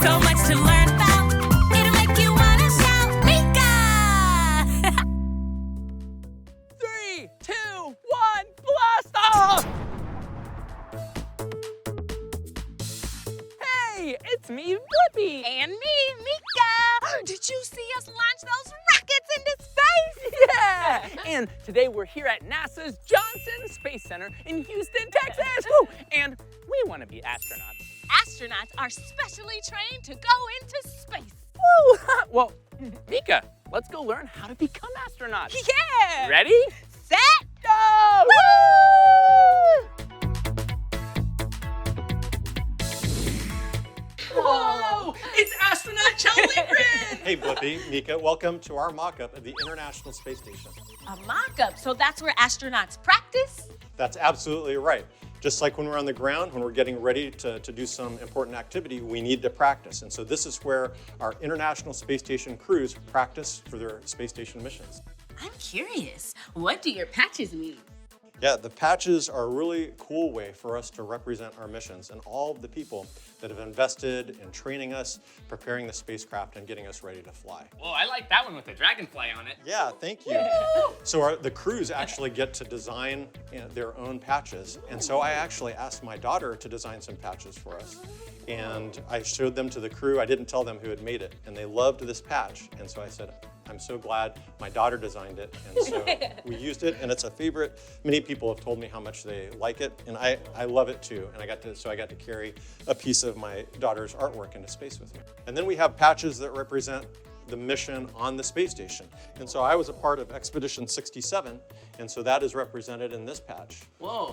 So much to learn about. It'll make you wanna shout, Meekah! 3, 2, 1, blast off! Hey, it's me, Blippi. And me, Meekah. Did you see us launch those rockets into space? Yeah! And today we're here at NASA's Johnson Space Center in Houston, Texas. Woo! And we want to be astronauts. Astronauts are specially trained to go into space. Woo! Well, Meekah, let's go learn how to become astronauts. Yeah! Ready? Set, Go! woo! Whoa! It's astronaut Charlie Grin! Hey, Blippi, Meekah, welcome to our mock-up of the International Space Station. A mock-up, so that's where astronauts practice? That's absolutely right. Just like when we're on the ground, when we're getting ready to do some important activity, we need to practice. And so this is where our International Space Station crews practice for their space station missions. I'm curious, what do your patches mean? Yeah, the patches are a really cool way for us to represent our missions and all of the people that have invested in training us, preparing the spacecraft, and getting us ready to fly. Whoa, I like that one with the dragonfly on it. Yeah, thank you. So the crews actually get to design their own patches. And so I actually asked my daughter to design some patches for us. And I showed them to the crew. I didn't tell them who had made it. And they loved this patch. And so I said, I'm so glad my daughter designed it. And so we used it, and it's a favorite. Many people have told me how much they like it, and I love it too. And I got to carry a piece of my daughter's artwork into space with me. And then we have patches that represent the mission on the space station. And so I was a part of Expedition 67, and so that is represented in this patch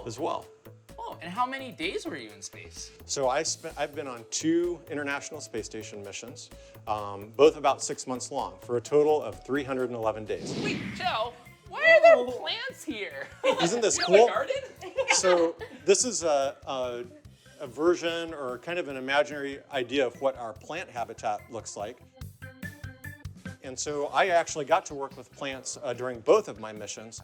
as well. Whoa, and how many days were you in space? So I've been on 2 International Space Station missions, both about 6 months long, for a total of 311 days. Wait, Joe, why are there plants here? Isn't this You have cool? a garden? So this is a version or kind of an imaginary idea of what our plant habitat looks like. And so I actually got to work with plants during both of my missions.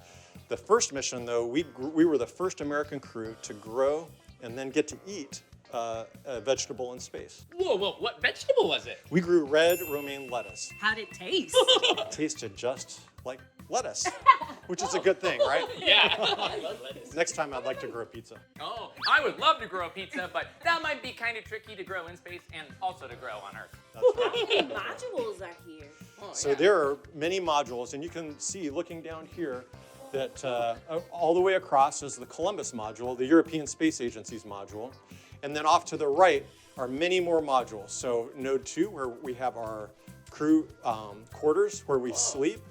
The first mission, though, we were the first American crew to grow and then get to eat a vegetable in space. Whoa, what vegetable was it? We grew red romaine lettuce. How'd it taste? It tasted just like lettuce, which is a good thing, right? Yeah, I love lettuce. Next time I'd like to grow pizza. Oh, I would love to grow pizza, but that might be kind of tricky to grow in space and also to grow on Earth. That's right. Modules are here. Oh, So yeah. there are many modules, and you can see looking down here that all the way across is the Columbus module, the European Space Agency's module. And then off to the right are many more modules. So Node 2, where we have our crew quarters where we sleep.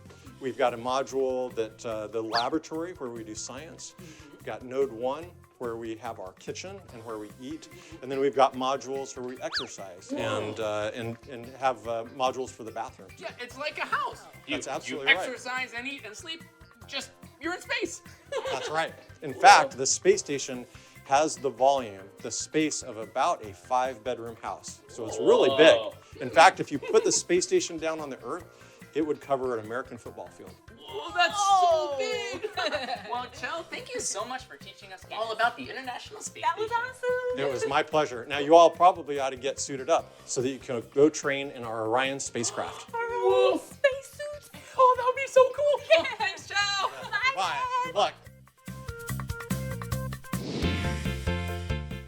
We've got a module that the laboratory where we do science. We've got Node 1, where we have our kitchen and where we eat. And then we've got modules where we exercise and have modules for the bathroom. Yeah, it's like a house. That's absolutely you right. exercise and eat and sleep, just you're in space. That's right. In fact, the space station has the volume, the space of about a 5-bedroom house. So it's really big. In fact, if you put the space station down on the Earth, it would cover an American football field. Oh, that's so big. Well, Joe, thank you so much for teaching us all about the International Space That was Station. awesome. It was my pleasure. Now, you all probably ought to get suited up so that you can go train in our Orion spacecraft. Whoa. Spacesuits. Oh, that would be so cool. Thanks, Joe. Bye. Good luck.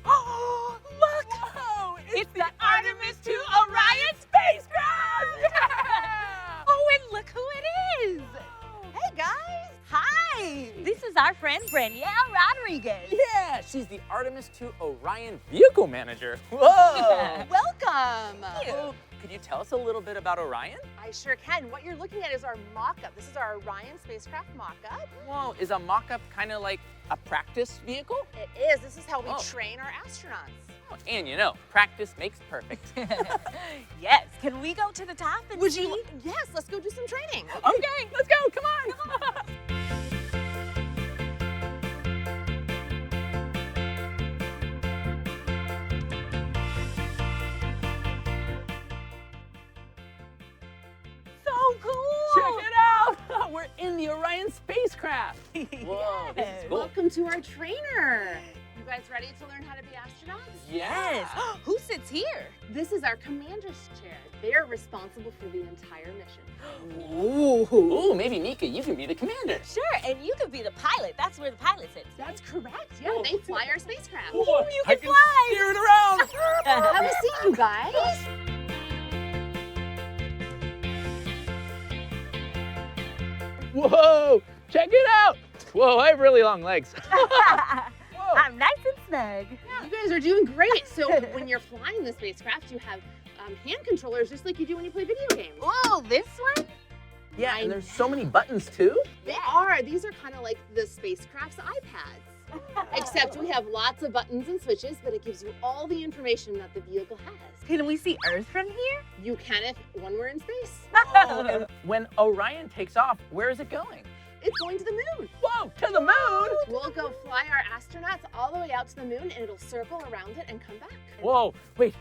Oh, look. Whoa, It's the Artemis II Orion spacecraft. Yeah. Oh, and look who it is. Hey, guys. Hi. This is our friend, Brenda Rodriguez. Yeah, she's the Artemis II Orion Vehicle Manager. Whoa. Welcome. Oh, could you tell us a little bit about Orion? I sure can. What you're looking at is our mock-up. This is our Orion spacecraft mock-up. Whoa, is a mock-up kind of like a practice vehicle? It is. This is how we Oh. train our astronauts. Oh, and you know, practice makes perfect. Yes. Can we go to the top and Would see? you? Yes. Let's go do some training. Okay, let's go, come on. So cool. Check it out! We're in the Orion spacecraft. Whoa, this is cool. Welcome to our trainer. You guys ready to learn how to be astronauts? Yes. Who sits here? This is our commander's chair. They're responsible for the entire mission. Ooh, maybe Meekah, you can be the commander. Sure, and you could be the pilot. That's where the pilot sits. That's correct. Yeah, they fly our spacecraft. You I can can fly. steer it around. Have a seat, you guys. Whoa, check it out. Whoa, I have really long legs. I'm nice and snug. You guys are doing great. So when you're flying the spacecraft, you have hand controllers just like you do when you play video games. Whoa, this one? Yeah, and there's so many buttons too. They are. These are kind of like the spacecraft's iPads. Except we have lots of buttons and switches, but it gives you all the information that the vehicle has. Can we see Earth from here? You can when we're in space. Oh, and when Orion takes off, where is it going? It's going to the moon. Whoa, to the moon? We'll go fly our astronauts all the way out to the moon, and it'll circle around it and come back. Whoa, wait.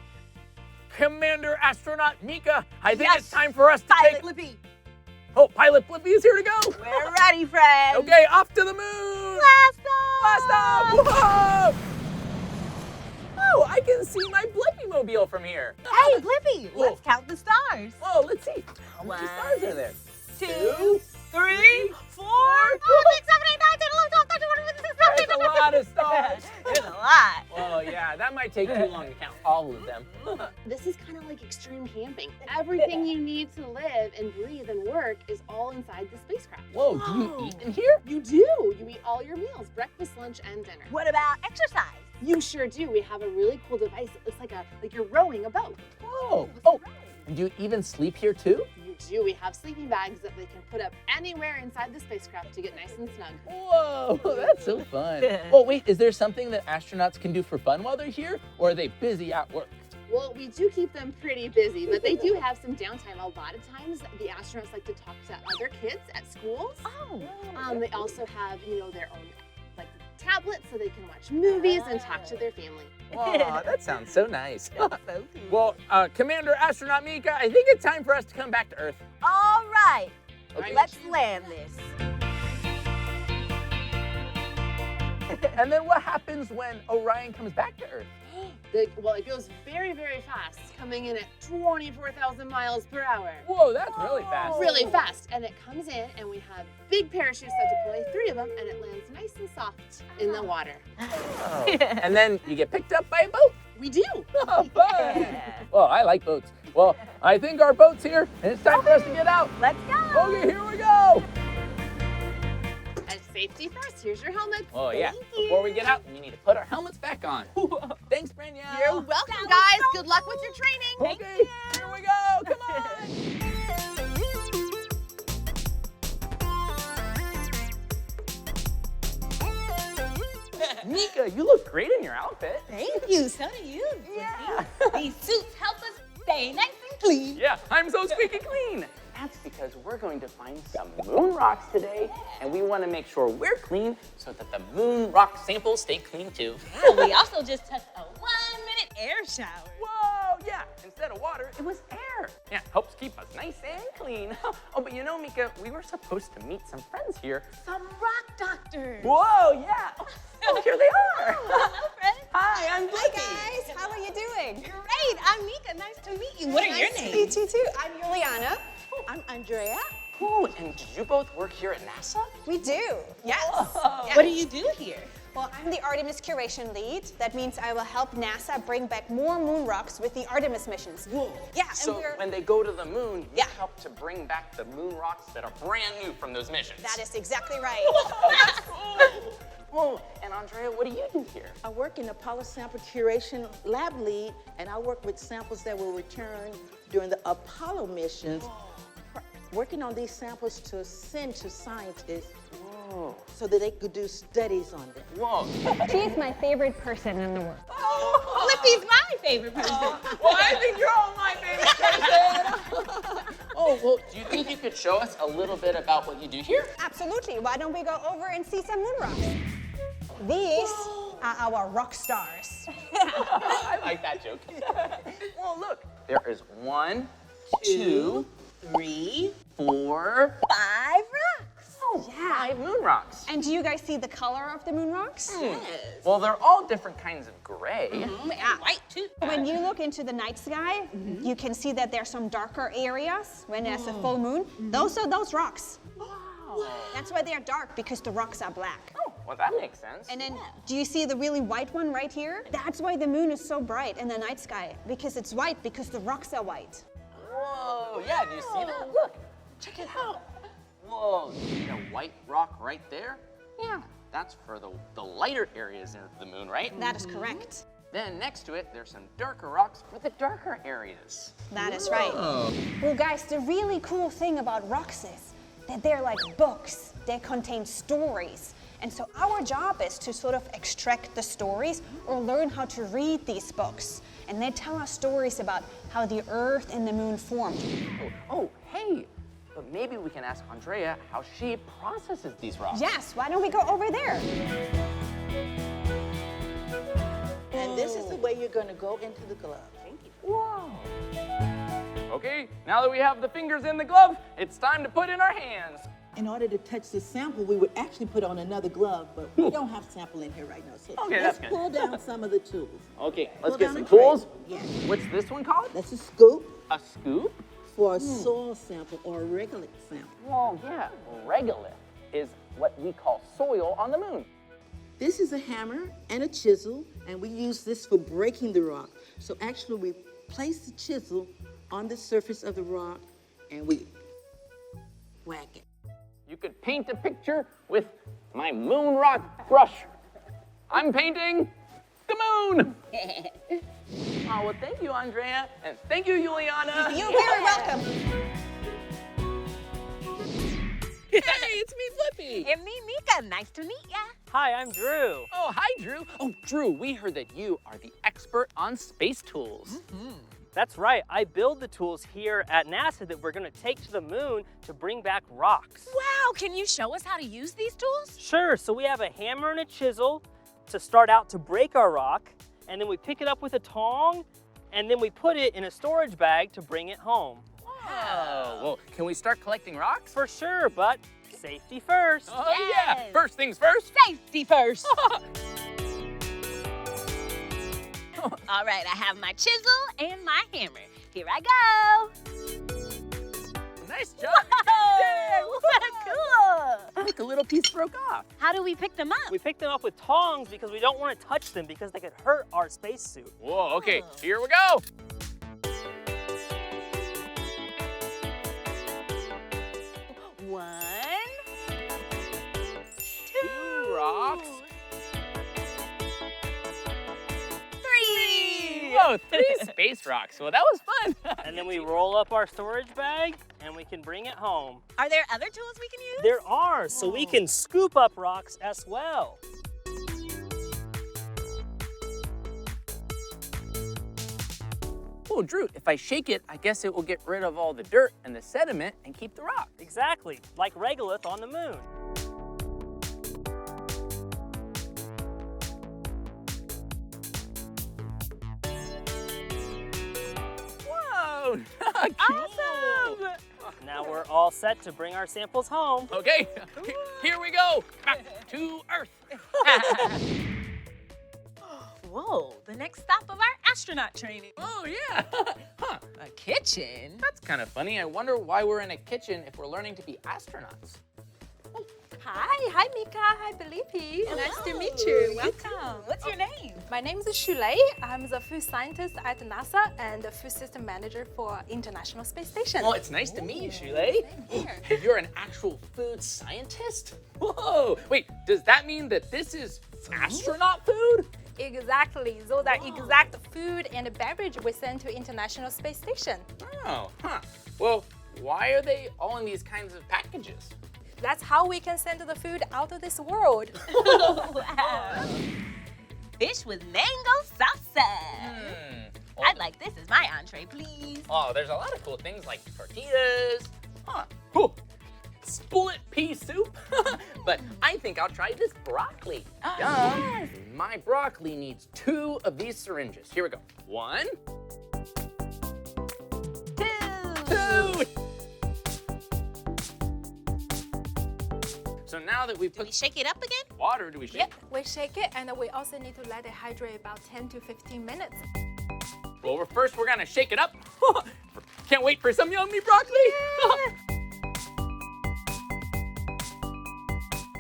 Commander astronaut Meekah, I think Yes. it's time for us to Pilot take... Blippi. Oh, Pilot Blippi is here to go. We're ready, friends. Okay, off to the moon. Blast Blast off. off. Whoa. Oh, I can see my Blippi mobile from here. Hey, Blippi, Whoa. let's count the stars. Whoa, let's see. How many One, stars are there? 2, 3, 4, 5, 6, 7, 8, 9, 10, 11, 12, 13, 14, 15, 16, 17, That's a lot of stars. There's a lot. Oh, yeah, that might take too long to count all of them. This is kind of like extreme camping. Everything you need to live and breathe and work is all inside the spacecraft. Whoa, do you eat in here? You do. You eat all your meals, breakfast, lunch, and dinner. What about exercise? You sure do. We have a really cool device. It looks like you're rowing a boat. Whoa. Oh, and do you even sleep here too? You do. We have sleeping bags that they can put up anywhere inside the spacecraft to get nice and snug. Whoa, that's so fun. Oh, wait, is there something that astronauts can do for fun while they're here, or are they busy at work? Well, we do keep them pretty busy, but they do have some downtime. A lot of times, the astronauts like to talk to other kids at schools. Oh. They also have, their own like tablets so they can watch movies and talk to their family. Aw, that sounds so nice. So cool. Well, Commander Astronaut Meekah, I think it's time for us to come back to Earth. All right, Okay. let's land this. And then what happens when Orion comes back to Earth? Well, it goes very, very fast, coming in at 24,000 miles per hour. Whoa, that's really fast. Really fast. And it comes in, and we have big parachutes that deploy 3 of them, and it lands nice and soft in the water. Oh. And then you get picked up by a boat. We do. Oh, fun. Well, I like boats. Well, I think our boat's here, and it's time for us to get out. Let's go. Okay, here we go. And safety first. Here's your helmet. Oh, yeah. Thank you. Before we get out, we need to put our helmets back on. Thanks, Brenda. You're welcome, guys. Good luck with your training. Okay, here we go. Come on. Meekah, you look great in your outfit. Thank you. So do you. Yeah. These suits help us stay nice and clean. Yeah, I'm so squeaky clean. That's because we're going to find some moon rocks today, and we want to make sure we're clean so that the moon rock samples stay clean too. Yeah, we also just took a 1-minute air shower. Whoa, yeah, instead of water, it was air. Yeah, helps keep us nice and clean. Oh, but you know, Meekah, we were supposed to meet some friends here. Some rock doctors. Whoa, yeah. Oh, here they are. Hello, friends. Hi, I'm Blippi. Hi guys, how are you doing? Great. I'm Meekah. Nice to meet you. What are your Nice to names? meet you too. I'm Juliana. I'm Andrea. Oh, and did you both work here at NASA? We do. Yes. Whoa. What do you do here? Well, I'm the Artemis curation lead. That means I will help NASA bring back more moon rocks with the Artemis missions. Whoa. Yeah, So and we're when they go to the moon, you Yeah. help to bring back the moon rocks that are brand new from those missions. that is exactly right. Oh, that's cool. Oh, and Andrea, what do you do here? I work in Apollo Sample Curation Lab Lead, and I work with samples that were returned during the Apollo missions, working on these samples to send to scientists Whoa. so that they could do studies on them. Whoa. She's my favorite person in the world. Blippi's my favorite person. Well, I think you're all my favorite person. Oh, well, do you think you could show us a little bit about what you do here? Absolutely. Why don't we go over and see some moon rocks? These are our rock stars. I like that joke. Well, look, there is 1, 2, 3, 4. 5 rocks. Oh, 5 moon rocks. And do you guys see the color of the moon rocks? Well, they're all different kinds of gray. Yeah, white too. When you look into the night sky, you can see that there's some darker areas when there's a full moon. Those are those rocks. That's why they're dark, because the rocks are black. Oh, well, that makes sense. And then, do you see the really white one right here? That's why the moon is so bright in the night sky, because it's white, because the rocks are white. Whoa, yeah, do you see that? Look, check it out. Whoa, you see a white rock right there? Yeah, that's for the lighter areas of the moon, right? That is correct. Then next to it, there's some darker rocks for the darker areas. That is right. Well, guys, the really cool thing about rocks is that they're like books. They contain stories. And so our job is to sort of extract the stories or learn how to read these books. And they tell us stories about how the Earth and the moon formed. Oh, hey, but maybe we can ask Andrea how she processes these rocks. Yes, why don't we go over there? And this is the way you're going to go into the glove. Whoa. Okay, now that we have the fingers in the glove, it's time to put in our hands. In order to touch the sample, we would actually put on another glove, but we don't have sample in here right now. So Okay, let's that's good. pull down some of the tools. Okay, let's Pull get down some the tray. tools. Yeah. What's this one called? That's a scoop A scoop? for a soil sample or a regolith sample. Well, yeah, regolith is what we call soil on the moon. This is a hammer and a chisel, and we use this for breaking the rock. So actually, we place the chisel on the surface of the rock, and we whack it. You could paint a picture with my moon rock brush. I'm painting the moon. Oh, well, thank you, Andrea, and thank you, Juliana. You're very welcome. Hey, it's me, Blippi. And me, Meekah. Nice to meet ya. Hi, I'm Drew. Oh, hi, Drew. Oh, Drew, we heard that you are the expert on space tools. That's right, I build the tools here at NASA that we're gonna take to the moon to bring back rocks. Wow, can you show us how to use these tools? Sure, so we have a hammer and a chisel to start out to break our rock, and then we pick it up with a tong, and then we put it in a storage bag to bring it home. Oh, well, can we start collecting rocks? For sure, but safety first. Oh, yeah. Yes. First things first. Safety first. All right, I have my chisel and my hammer. Here I go. Nice job. Whoa, cool. Look, a little piece broke off. How do we pick them up? We pick them up with tongs because we don't want to touch them because they could hurt our spacesuit. Whoa, okay, here we go. One, Two rocks. three. Whoa, 3 space rocks. Well, that was fun. And then we roll up our storage bag and we can bring it home. Are there other tools we can use? There are, so we can scoop up rocks as well. Oh, Drew, if I shake it, I guess it will get rid of all the dirt and the sediment and keep the rock. Exactly, like regolith on the moon. Whoa, cool. Awesome. Now we're all set to bring our samples home. Okay, here we go. Back to Earth. Whoa, the next stop of our astronaut training. Oh, yeah. Huh. A kitchen? That's kind of funny. I wonder why we're in a kitchen if we're learning to be astronauts. Hi Meekah, hi Blippi. Nice to meet you. Welcome. What's your name? My name is Shulei. I'm the food scientist at NASA and the food system manager for International Space Station. Well, it's nice to meet you, Shulei. And you're an actual food scientist? Whoa! Wait, does that mean that this is astronaut food? Exactly. Those are exact food and beverage we send to International Space Station. Oh, huh. Well, why are they all in these kinds of packages? That's how we can send the food out of this world. Wow. Fish with mango salsa. I'd like this as my entree, please. Oh, there's a lot of cool things like tortillas. Huh. Oh, split pea soup. But I think I'll try this broccoli. Yes. My broccoli needs 2 of these syringes. Here we go. 1, 2. So now that we've Do we put shake it up again? water, do we shake? Yep, we shake it and we also need to let it hydrate about 10 to 15 minutes. Well, first we're gonna shake it up. Can't wait for some yummy broccoli.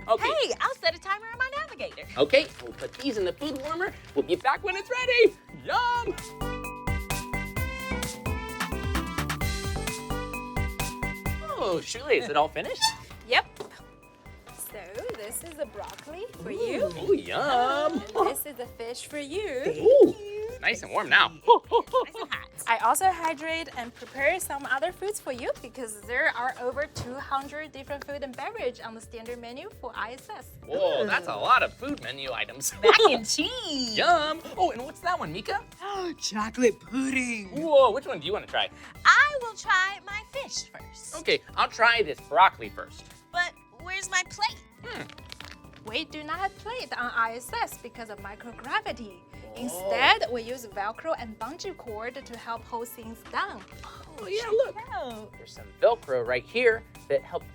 Okay. Hey, I'll set a timer on my navigator. Okay, we'll put these in the food warmer. We'll be back when it's ready. Yum! Oh, Shule, is it all finished? Yep. So this is the broccoli for you. Oh, yum! And this is the fish for you. Ooh, it's nice and warm now. Nice and hot. I also hydrate and prepare some other foods for you because there are over 200 different food and beverage on the standard menu for ISS. Whoa, that's a lot of food menu items. Mac and cheese. Yum! Oh, and what's that one, Meekah? Chocolate pudding. Whoa, which one do you want to try? I will try my fish first. Okay, I'll try this broccoli first. But where's my plate? We do not have plate on ISS because of microgravity. Instead, we use Velcro and bungee cord to help hold things down. Oh, yeah, look. Oh. There's some Velcro right here that helps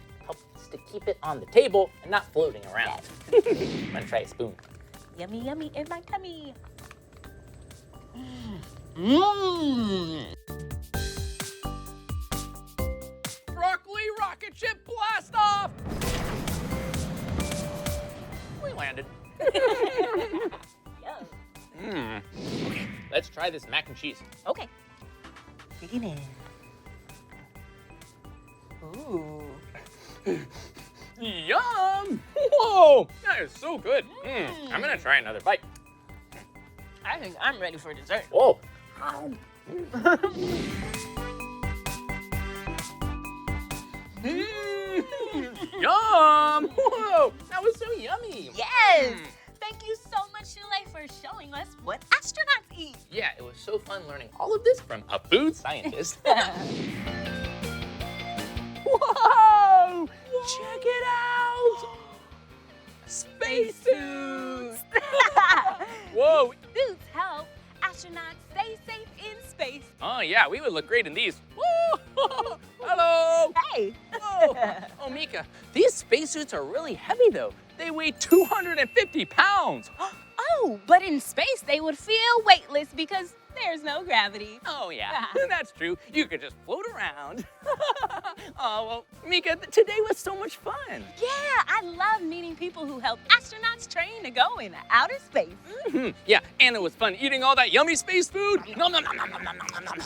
to keep it on the table and not floating around. I'm gonna try a spoon. Yummy, yummy in my tummy. Broccoli rocket ship blast off! We landed. Yum. Okay, let's try this mac and cheese. Okay. Digging in. Ooh. Yum! Whoa, that is so good. I'm gonna try another bite. I think I'm ready for dessert. Whoa. Yum! Whoa, that was so yummy. Yes! Thank you so much, Shule, for showing us what astronauts eat. Yeah, it was so fun learning all of this from a food scientist. Whoa! Check it out! Spacesuits! Whoa! Suits help astronauts stay safe in space. Oh yeah, we would look great in these. Woo! Hello! Hey! Whoa! Oh, Meekah, these spacesuits are really heavy though. They weigh 250 pounds. Oh, but in space they would feel weightless because there's no gravity. Oh yeah, that's true. You could just float around. Oh, well, Meekah, today was so much fun. Yeah, I love meeting people who help astronauts train to go in outer space. Yeah, and it was fun eating all that yummy space food. Nom, nom, nom, nom, nom, nom, nom, nom.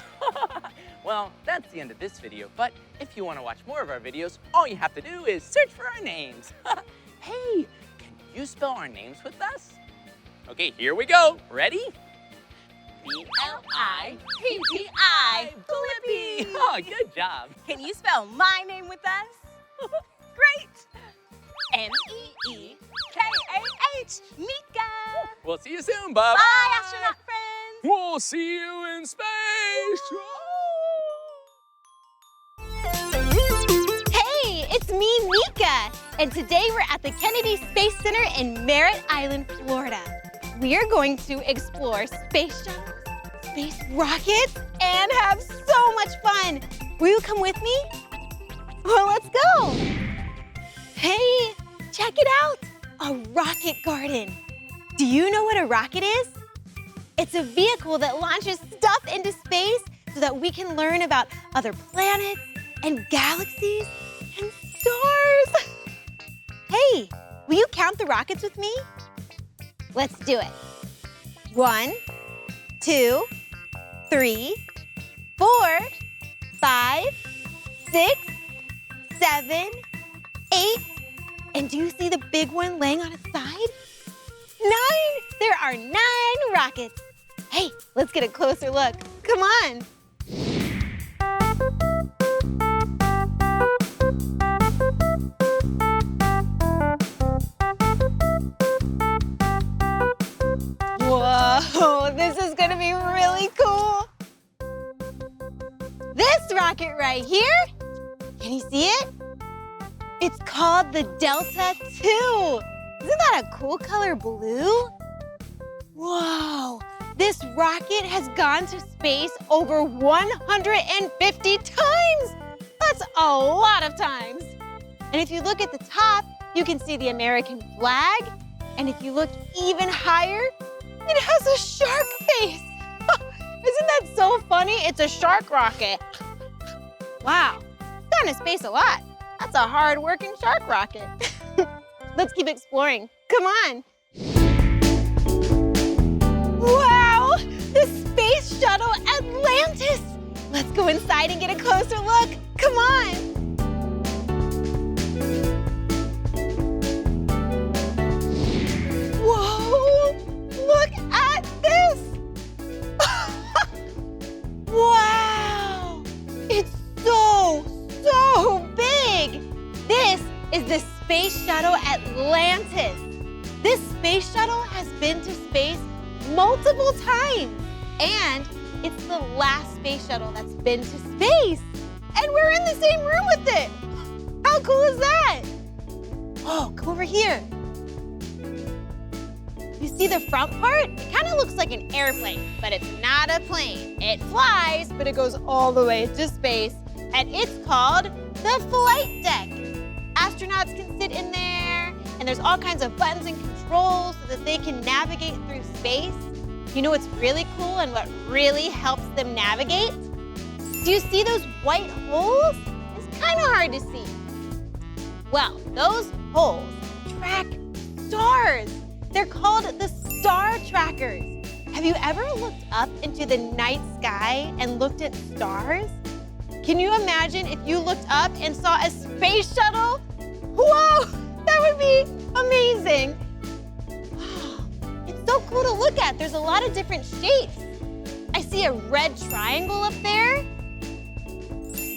Well, that's the end of this video, but if you want to watch more of our videos, all you have to do is search for our names. Hey, can you spell our names with us? Okay, here we go. Ready? Blippi. Blippi. Oh, good job. Can you spell my name with us? Great. Meekah. We'll see you soon, Bub. Bye, astronaut friends. We'll see you in space. Hey, it's me, Meekah, and today we're at the Kennedy Space Center in Merritt Island, Florida. We are going to explore space shuttles, space rockets, and have so much fun. Will you come with me? Well, let's go. Hey, check it out, a rocket garden. Do you know what a rocket is? It's a vehicle that launches stuff into space so that we can learn about other planets and galaxies and stars. Hey, will you count the rockets with me? Let's do it. 1, 2, 3, 4, 5, 6, 7, 8. And do you see the big one laying on its side? 9. There are 9 rockets. Hey, let's get a closer look. Come on. Whoa, this is gonna be really cool. This rocket right here, can you see it? It's called the Delta II. Isn't that a cool color blue? Whoa, this rocket has gone to space over 150 times. That's a lot of times. And if you look at the top, you can see the American flag. And if you look even higher, it has a shark face. Isn't that so funny? It's a shark rocket. Wow, it's gone to space a lot. That's a hard-working shark rocket. Let's keep exploring. Come on. Wow, the space shuttle Atlantis. Let's go inside and get a closer look. Come on. Whoa, look at this. Wow, it's so big. This is the space shuttle Atlantis. This space shuttle has been to space multiple times, and it's the last space shuttle that's been to space. And we're in the same room with it. How cool is that? Oh, come over here. You see the front part? It kind of looks like an airplane, but it's not a plane. It flies, but it goes all the way to space, and it's called the flight deck. Astronauts can sit in there, and there's all kinds of buttons and controls so that they can navigate through space. You know what's really cool and what really helps them navigate? Do you see those white holes? It's kind of hard to see. Well, those holes track stars. They're called the star trackers. Have you ever looked up into the night sky and looked at stars? Can you imagine if you looked up and saw a space shuttle? Whoa, that would be amazing. It's so cool to look at. There's a lot of different shapes. I see a red triangle up there,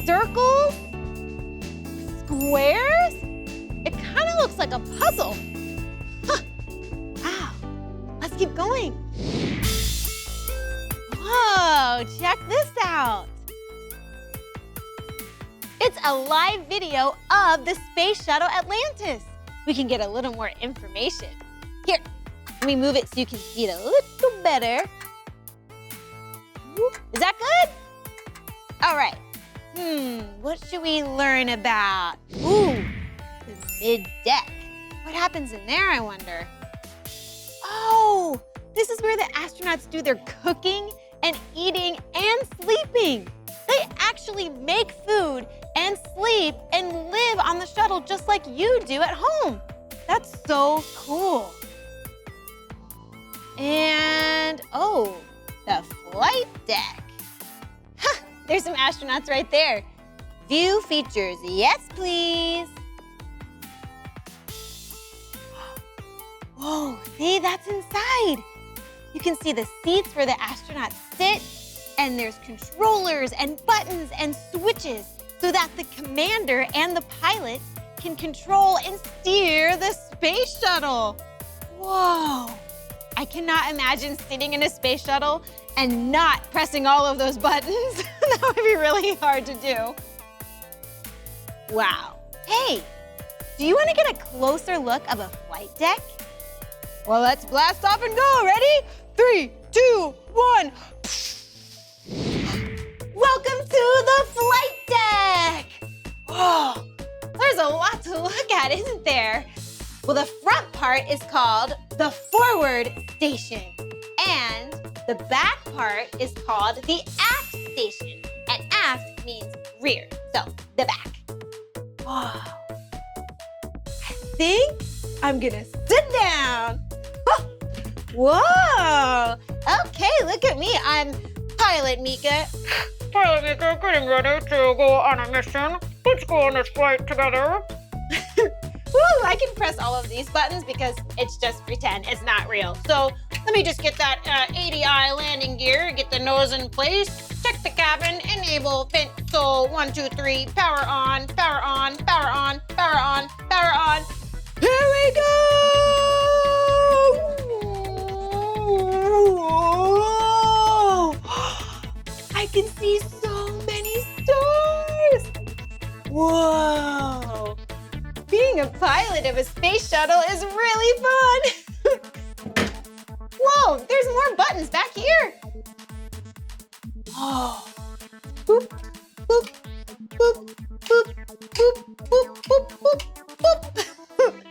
circles, squares. It kind of looks like a puzzle. Huh. Wow, let's keep going. Whoa, check this out. It's a live video of the Space Shuttle Atlantis. We can get a little more information. Here, let me move it so you can see it a little better. Is that good? All right. What should we learn about? Ooh, the mid-deck. What happens in there, I wonder? Oh, this is where the astronauts do their cooking and eating and sleeping. They actually make food and sleep and live on the shuttle just like you do at home. That's so cool. And, oh, the flight deck. Huh, there's some astronauts right there. View features, yes please. Whoa, see, that's inside. You can see the seats where the astronauts sit, and there's controllers and buttons and switches so that the commander and the pilot can control and steer the space shuttle. Whoa, I cannot imagine sitting in a space shuttle and not pressing all of those buttons. That would be really hard to do. Wow, hey, do you want to get a closer look of a flight deck? Well, let's blast off and go. Ready? 3, 2, 1. Welcome to the flight deck. Whoa, there's a lot to look at, isn't there? Well, the front part is called the forward station, and the back part is called the aft station, and aft means rear, so the back. Whoa, I think I'm gonna sit down. Whoa, okay, look at me. I'm Pilot Meekah. Pilot Meekah, getting ready to go on a mission. Let's go on this flight together. Woo, I can press all of these buttons because it's just pretend, it's not real. So let me just get that 80i landing gear, get the nose in place, check the cabin, enable fin. So 1, 2, 3, power on, power on, power on, power on, power on. Here we go! I can see so many stars. Whoa. Being a pilot of a space shuttle is really fun. Whoa, there's more buttons back here. Oh. Boop, boop, boop, boop, boop, boop, boop, boop, boop.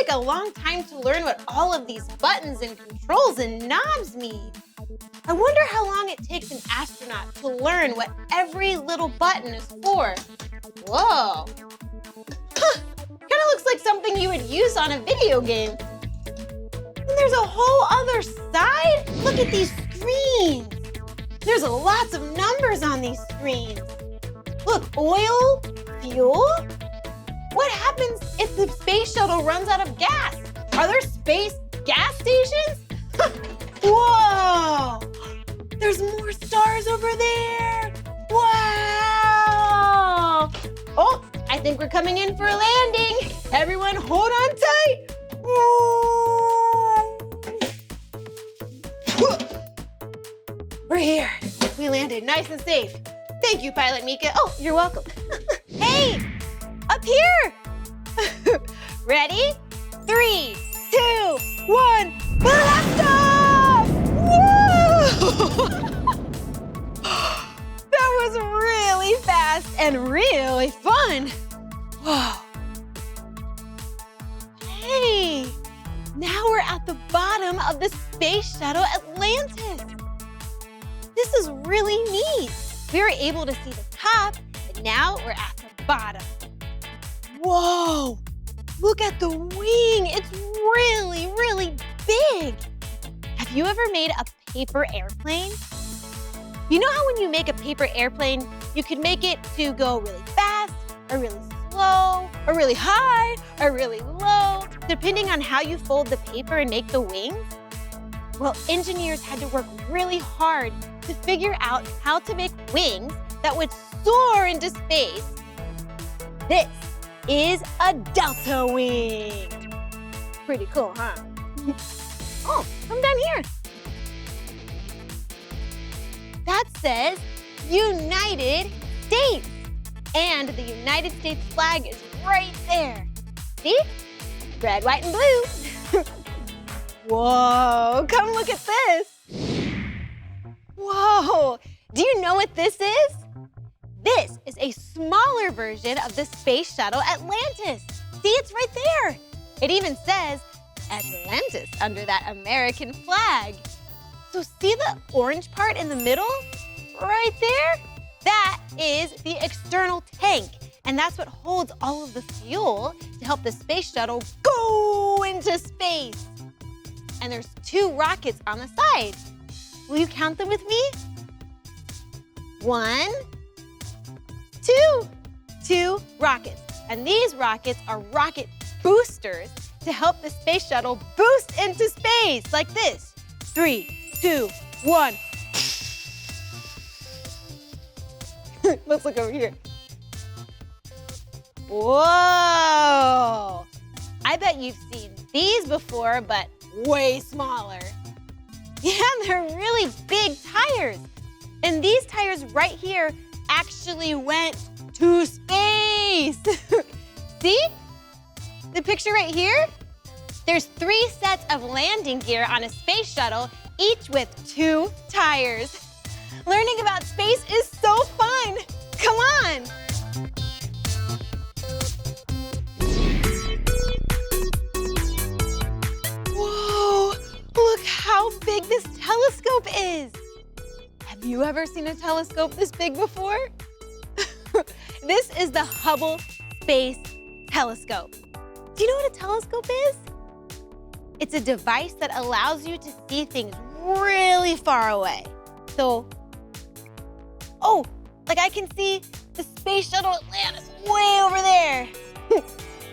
take a long time to learn what all of these buttons and controls and knobs mean. I wonder how long it takes an astronaut to learn what every little button is for. Whoa. Huh, kind of looks like something you would use on a video game. And there's a whole other side. Look at these screens. There's lots of numbers on these screens. Look, oil, fuel. What happens if the space shuttle runs out of gas? Are there space gas stations? Whoa! There's more stars over there. Wow! Oh, I think we're coming in for a landing. Everyone hold on tight. We're here. We landed nice and safe. Thank you, Pilot Meekah. Oh, you're welcome. Hey, up here. Ready? 3, 2, 1, blast off! Whoa! That was really fast and really fun. Whoa. Hey, now we're at the bottom of the Space Shuttle Atlantis. This is really neat. We were able to see the top, but now we're at the bottom. Whoa, look at the wing. It's really, really big. Have you ever made a paper airplane? You know how when you make a paper airplane, you can make it to go really fast or really slow or really high or really low, depending on how you fold the paper and make the wings? Well, engineers had to work really hard to figure out how to make wings that would soar into space. This is a delta wing. Pretty cool, huh? Oh, come down here. That says United States. And the United States flag is right there. See? Red, white, and blue. Whoa, come look at this. Whoa, do you know what this is? This is a smaller version of the Space Shuttle Atlantis. See, it's right there. It even says Atlantis under that American flag. So see the orange part in the middle? Right there? That is the external tank. And that's what holds all of the fuel to help the space shuttle go into space. And there's 2 rockets on the side. Will you count them with me? 1, 2. 2 rockets. And these rockets are rocket boosters to help the space shuttle boost into space, like this. 3, 2, 1. Let's look over here. Whoa! I bet you've seen these before, but way smaller. Yeah, they're really big tires. And these tires right here actually went to space. See? The picture right here? There's 3 sets of landing gear on a space shuttle, each with 2 tires. Learning about space is so fun. Come on. Whoa, look how big this telescope is. Have you ever seen a telescope this big before? This is the Hubble Space Telescope. Do you know what a telescope is? It's a device that allows you to see things really far away. So, like I can see the Space Shuttle Atlantis way over there.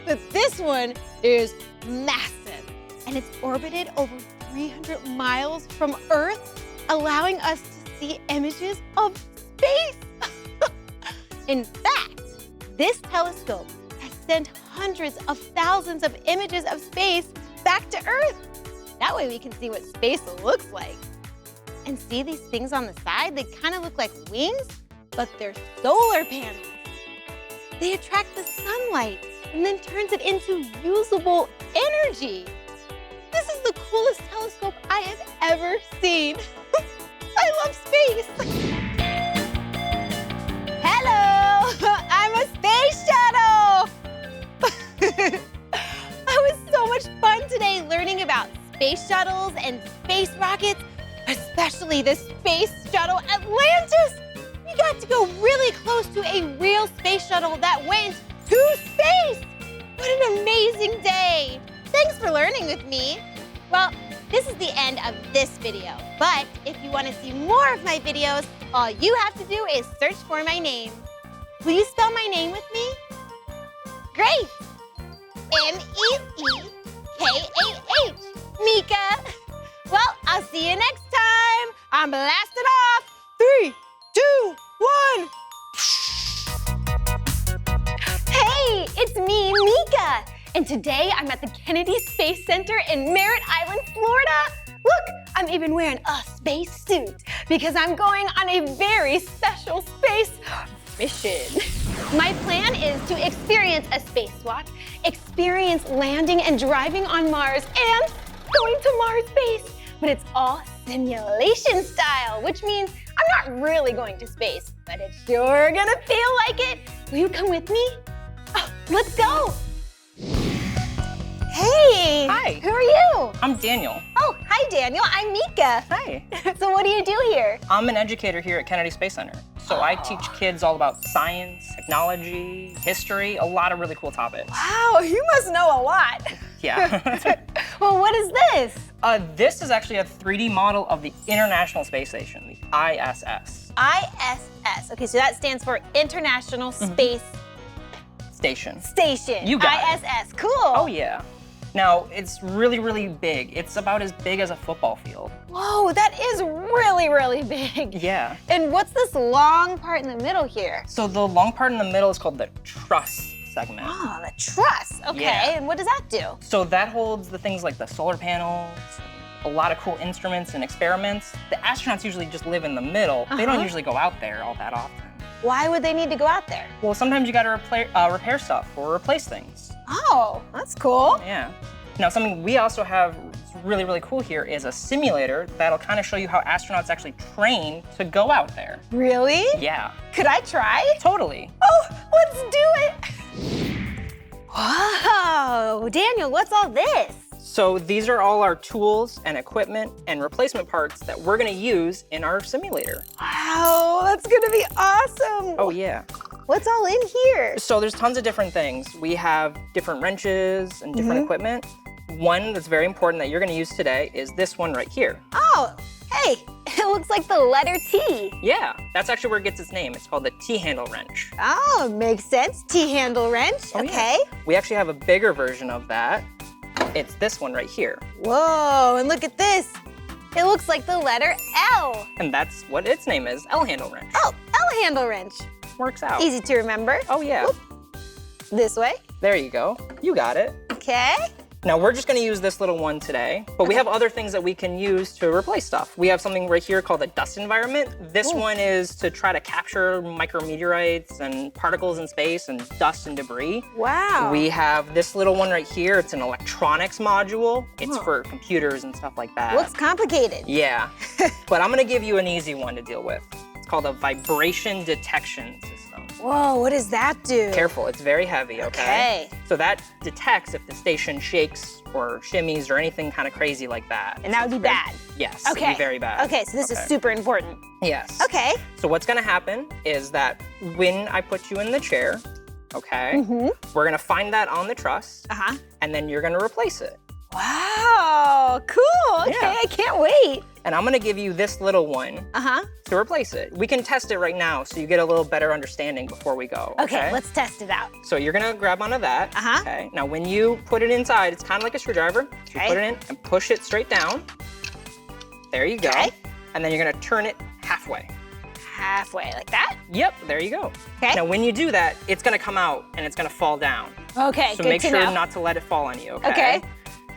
But this one is massive, and it's orbited over 300 miles from Earth, allowing us to see images of space. In fact, this telescope has sent hundreds of thousands of images of space back to Earth. That way we can see what space looks like. And see these things on the side? They kind of look like wings, but they're solar panels. They attract the sunlight and then turns it into usable energy. This is the coolest telescope I have ever seen. I love space. Hello, I'm a space shuttle. That was so much Recently, the space shuttle Atlantis, we got to go really close to a real space shuttle that went to space. What an amazing day. Thanks for learning with me. Well, this is the end of this video, but if you want to see more of my videos, all you have to do is search for my name. Will you spell my name with me? Great. M-E-E-K-A-H. Meekah. Well, I'll see you next time. I'm blasting off. 3, 2, 1. Hey, it's me, Meekah. And today I'm at the Kennedy Space Center in Merritt Island, Florida. Look, I'm even wearing a space suit because I'm going on a very special space mission. My plan is to experience a spacewalk, experience landing and driving on Mars, and going to Mars base. But it's all simulation style, which means I'm not really going to space, but it's sure gonna feel like it. Will you come with me? Oh, let's go. Hey! Hi. Who are you? I'm Daniel. Oh, hi Daniel, I'm Meekah. Hi. So what do you do here? I'm an educator here at Kennedy Space Center. So I teach kids all about science, technology, history, a lot of really cool topics. Wow, you must know a lot. Yeah. Well, what is this? This is actually a 3D model of the International Space Station, the ISS. ISS. Okay, so that stands for International Space Station. Station. You got it. ISS. Cool. Oh yeah. Now, it's really, really big. It's about as big as a football field. Whoa, that is really, really big. Yeah. And what's this long part in the middle here? So the long part in the middle is called the truss segment. Oh, the truss. Okay, Yeah. and what does that do? So that holds the things like the solar panels, a lot of cool instruments and experiments. The astronauts usually just live in the middle. They don't usually go out there all that often. Why would they need to go out there? Well, sometimes you gotta repair stuff or replace things. Oh, that's cool. Yeah. Now, something we also have really, really cool here is a simulator that'll kind of show you how astronauts actually train to go out there. Really? Yeah. Could I try? Totally. Oh, let's do it. Whoa, Daniel, what's all this? So these are all our tools and equipment and replacement parts that we're gonna use in our simulator. Wow, that's gonna be awesome. Oh yeah. What's all in here? So there's tons of different things. We have different wrenches and different equipment. One that's very important that you're gonna use today is this one right here. Oh, hey, it looks like the letter T. Yeah, that's actually where it gets its name. It's called the T-handle wrench. Oh, makes sense. T-handle wrench. Okay. Yeah. We actually have a bigger version of that. It's this one right here. Whoa, and look at this. It looks like the letter L. And that's what its name is, L-handle wrench. Oh, L-handle wrench. Works out. Easy to remember. Oh yeah. Whoop. This way. There you go. You got it. Okay. Now we're just gonna use this little one today, but we have other things that we can use to replace stuff. We have something right here called a dust environment. This one is to try to capture micrometeorites and particles in space and dust and debris. Wow. We have this little one right here. It's an electronics module. It's for computers and stuff like that. Looks complicated. Yeah, but I'm gonna give you an easy one to deal with. It's called a vibration detection system. Whoa, what does that do? Careful, it's very heavy, okay? So that detects if the station shakes or shimmies or anything kind of crazy like that. And that would be bad. Yes, Okay. it'd be very bad. Okay, so this is super important. Yes. Okay. So what's gonna happen is that when I put you in the chair, okay, we're gonna find that on the truss, and then you're gonna replace it. Wow, cool. Okay, Yeah. I can't wait. And I'm gonna give you this little one to replace it. We can test it right now so you get a little better understanding before we go. Okay, let's test it out. So you're gonna grab onto that. Okay. Now when you put it inside, it's kind of like a screwdriver. You put it in and push it straight down. There you go. And then you're gonna turn it halfway. Halfway, like that? Yep, there you go. Okay. Now when you do that, it's gonna come out and it's gonna fall down. Okay, So good make to sure know. not to let it fall on you, okay? Okay.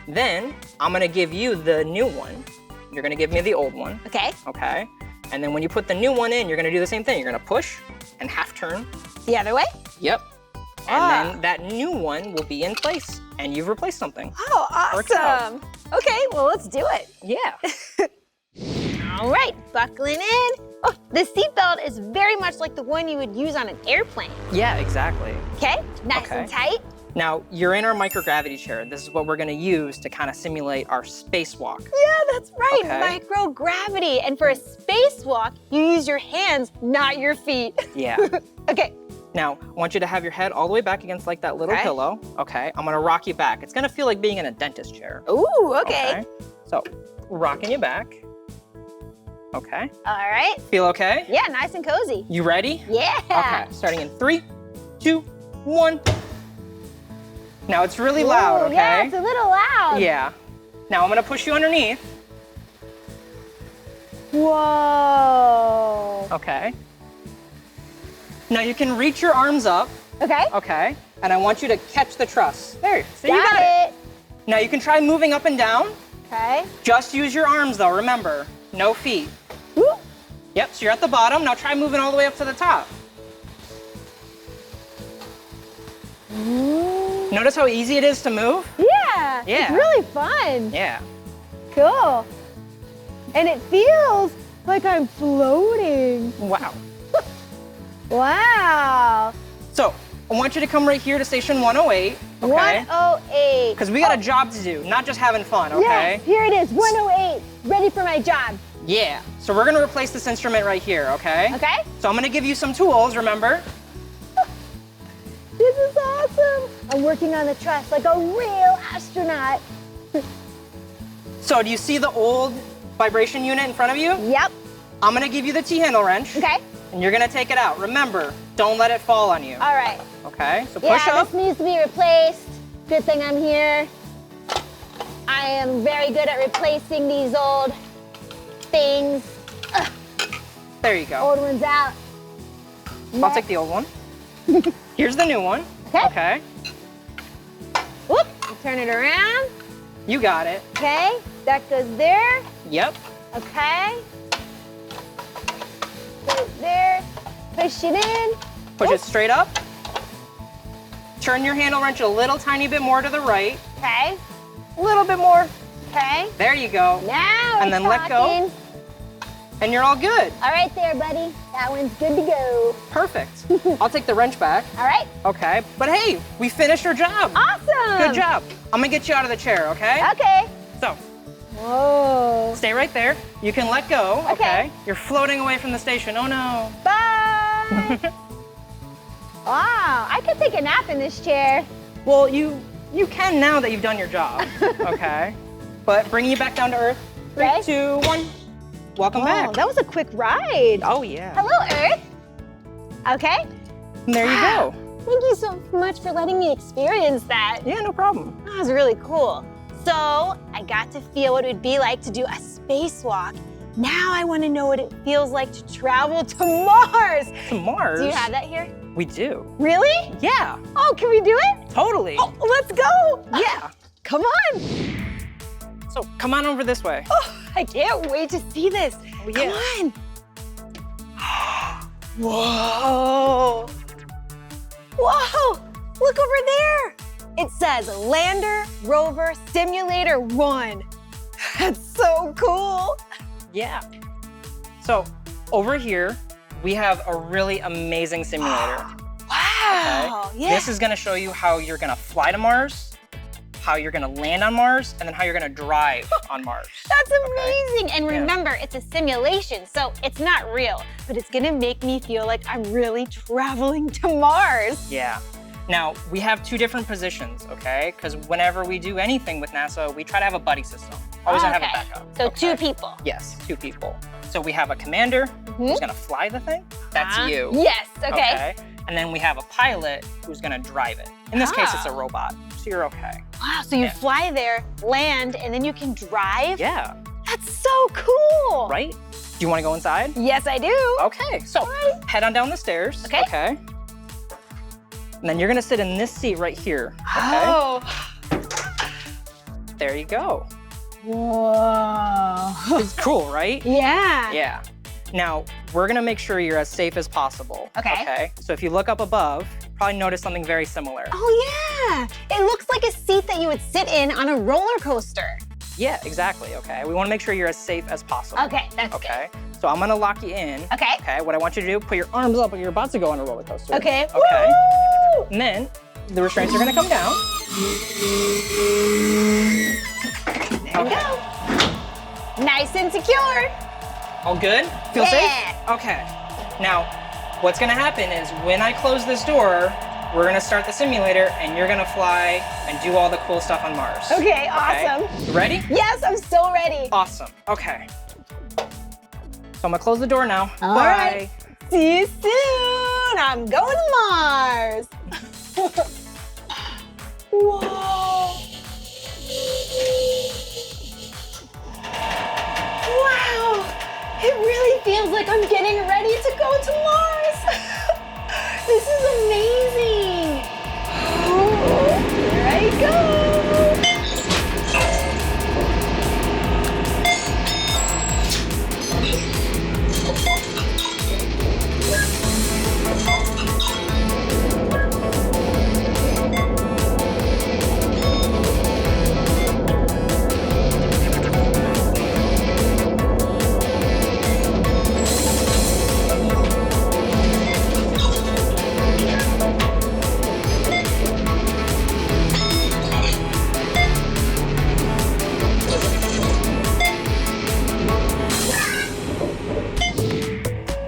Then I'm gonna give you the new one. You're gonna give me the old one. Okay. Okay. And then when you put the new one in, you're gonna do the same thing. You're gonna push and half turn. The other way? Yep. And then that new one will be in place and you've replaced something. Oh, Works out. awesome. Okay, well, let's do it. Yeah. All right, buckling in. Oh, the seatbelt is very much like the one you would use on an airplane. Yeah, exactly. Okay, nice and tight. Now, you're in our microgravity chair. This is what we're gonna use to kind of simulate our spacewalk. Yeah, that's right, Okay. microgravity. And for a spacewalk, you use your hands, not your feet. Yeah. Okay. Now, I want you to have your head all the way back against like that little Okay. pillow. Okay, I'm gonna rock you back. It's gonna feel like being in a dentist chair. Ooh, okay. So, rocking you back. Okay. All right. Feel okay? Yeah, nice and cozy. You ready? Yeah. Okay, starting in 3, 2, 1. Now it's really loud, Ooh, okay? Yeah, it's a little loud. Yeah. Now I'm gonna push you underneath. Whoa. Okay. Now you can reach your arms up. Okay. Okay. And I want you to catch the truss. There. So you Got got it. it. Now you can try moving up and down. Okay. Just use your arms though, remember. No feet. Woo. Yep, so you're at the bottom. Now try moving all the way up to the top. Ooh. Notice how easy it is to move? Yeah. Yeah. It's really fun. Yeah. Cool. And it feels like I'm floating. Wow. Wow. So, I want you to come right here to station 108, okay? 108. Because we got a job to do, not just having fun, okay? Yes, here it is, 108. Ready for my job. Yeah. So we're gonna replace this instrument right here, okay? Okay. So I'm gonna give you some tools, remember? This is awesome. I'm working on the truss like a real astronaut. So do you see the old vibration unit in front of you? Yep. I'm gonna give you the T-handle wrench. Okay. And you're gonna take it out. Remember, don't let it fall on you. All right. Okay, so Yeah, push up. this needs to be replaced. Good thing I'm here. I am very good at replacing these old things. Ugh, There you go. old ones out. I'll take the old one. Here's the new one. Okay. Okay. Whoop. Turn it around. You got it. Okay. That goes there. Yep. Okay. Put it there. Push it in. Push it straight up. Turn your handle wrench a little tiny bit more to the right. Okay. A little bit more. Okay. There you go. Now And we're then let go. talking. And you're all good. All right there, buddy. That one's good to go. Perfect. I'll take the wrench back. All right. Okay. But hey, we finished our job. Awesome. Good job. I'm gonna get you out of the chair, okay? Okay. So, Whoa. stay right there. You can let go, Okay. You're floating away from the station. Oh no. Bye. Wow, I could take a nap in this chair. Well, you can now that you've done your job, okay? But bringing you back down to earth. 3, Okay. 2, 1. Welcome Wow, back. that was a quick ride. Oh yeah. Hello, Earth. Okay. And there you go. Thank you so much for letting me experience that. Yeah, no problem. That was really cool. So I got to feel what it would be like to do a spacewalk. Now I want to know what it feels like to travel to Mars. To Mars. Do you have that here? We do. Really? Yeah. Oh, can we do it? Totally. Oh, let's go. Yeah. Come on. So come on over this way. Oh, I can't wait to see this. Oh, yeah. Come on. Whoa. Whoa, look over there. It says Lander Rover Simulator 1. That's so cool. Yeah. So over here, we have a really amazing simulator. Wow. Okay? Yeah. This is gonna show you how you're gonna fly to Mars, how you're gonna land on Mars, and then how you're gonna drive on Mars. That's amazing. And remember, it's a simulation, so it's not real, but it's gonna make me feel like I'm really traveling to Mars. Yeah. Now, we have 2 different positions, okay? Because whenever we do anything with NASA, we try to have a buddy system. Always gonna have a backup. So okay? 2 people. Yes, 2 people. So we have a commander who's gonna fly the thing. That's you. Yes, okay. And then we have a pilot who's gonna drive it. In this case, it's a robot, so you're okay. Wow, so you fly there, land, and then you can drive? Yeah. That's so cool. Right? Do you wanna go inside? Yes, I do. Okay, so head on down the stairs. Okay. And then you're gonna sit in this seat right here. Okay. Oh. There you go. Whoa. It's cool, right? Yeah. Yeah. Now, we're gonna make sure you're as safe as possible. Okay. So if you look up above, probably notice something very similar. Oh, yeah. It looks like a seat that you would sit in on a roller coaster. Yeah, exactly, okay? We wanna make sure you're as safe as possible. Okay, that's Okay, so I'm gonna lock you in. Okay. Okay, what I want you to do, put your arms up like you're about to go on a roller coaster. Okay. Okay. Woo! And then, the restraints are gonna come down. There we go. Nice and secure. All good? Feel Yeah. safe? Okay. Now, what's gonna happen is when I close this door, we're gonna start the simulator and you're gonna fly and do all the cool stuff on Mars. Okay, awesome. You ready? Yes, I'm so ready. Awesome. Okay. So I'm gonna close the door now. All Bye. right. See you soon. I'm going to Mars. Whoa. Wow. It really feels like I'm getting ready to go to Mars. This is amazing. Oh, here I go.